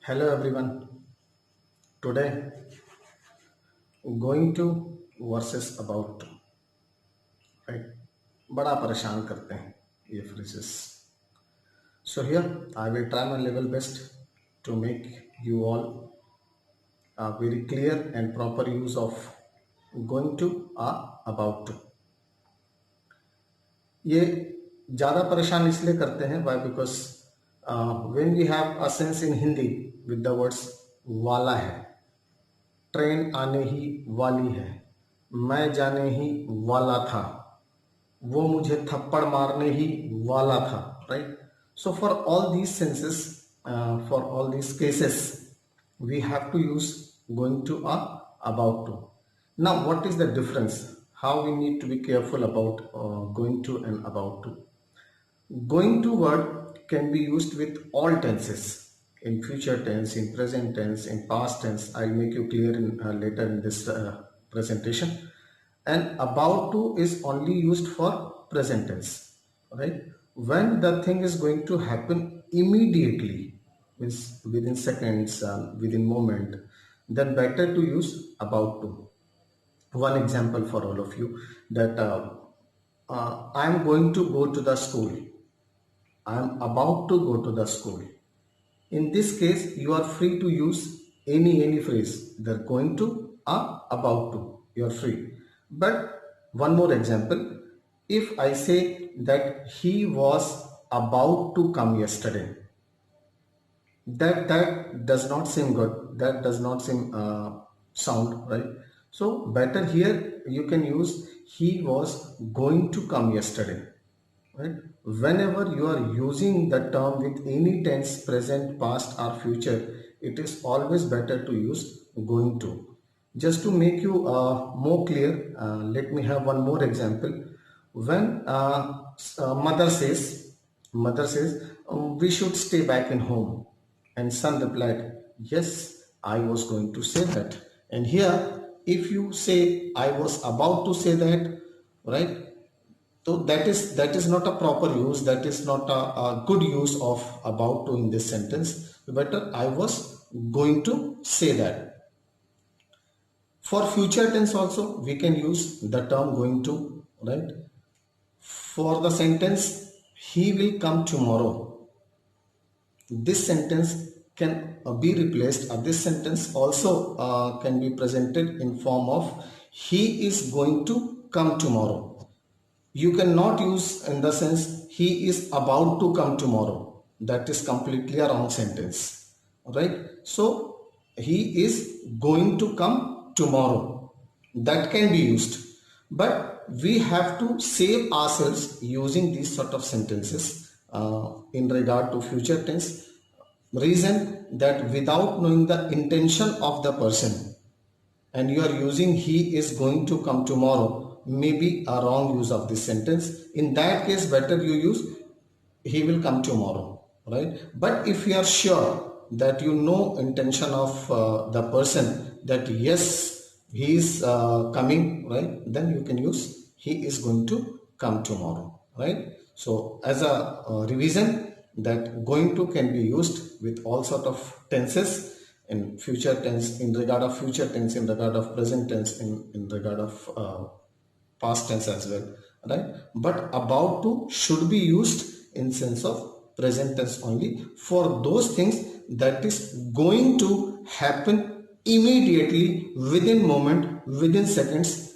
Hello everyone. Today going to versus about to, right? बड़ा परेशान करते हैं ये phrases. So here I will try my level best to make you all a very clear and proper use of going to or about to. ये ज़्यादा परेशान इसलिए करते हैं why because when we have a sense in Hindi with the words वाला है, train आने ही वाली है, मैं जाने ही वाला था, वो मुझे थप्पड़ मारने ही वाला था, right? So for all these senses, for all these cases we have to use going to or about to. Now what is the difference? How we need to be careful about going to and about to. Going to word can be used with all tenses, in future tense, in present tense, in past tense. I'll make you clear in later in this presentation. And about to is only used for present tense, right? When the thing is going to happen immediately, means within seconds, within moment, then better to use about to. One example for all of you, that I am going to go to the school, I am about to go to the school. In this case, you are free to use any phrase, either going to or about to. You are free. But one more example, if I say that he was about to come yesterday, that does not seem good. That does not seem sound right. So better here you can use he was going to come yesterday. Right? Whenever you are using the term with any tense, present, past or future, it is always better to use going to. Just to make you more clear, let me have one more example. When mother says, we should stay back in home, and son replied, yes, I was going to say that. And here, if you say I was about to say that, right? So that is not a proper use. That is not a good use of about to in this sentence. Better I was going to say that. For future tense also we can use the term going to, right? For the sentence he will come tomorrow, this sentence can be replaced, this sentence also can be presented in form of he is going to come tomorrow. You cannot use in the sense he is about to come tomorrow. That is completely a wrong sentence, right? So he is going to come tomorrow. That can be used, but we have to save ourselves using these sort of sentences in regard to future tense. Reason that without knowing the intention of the person and you are using he is going to come tomorrow, may be a wrong use of this sentence. In that case, better you use he will come tomorrow, right? But if you are sure that you know intention of the person, that yes, he is coming, right? Then you can use he is going to come tomorrow, right? So as a revision, that going to can be used with all sort of tenses, in future tense, in regard of future tense, in regard of present tense, in regard of past tense as well, right? But about to should be used in sense of present tense only for those things that is going to happen immediately, within moment, within seconds.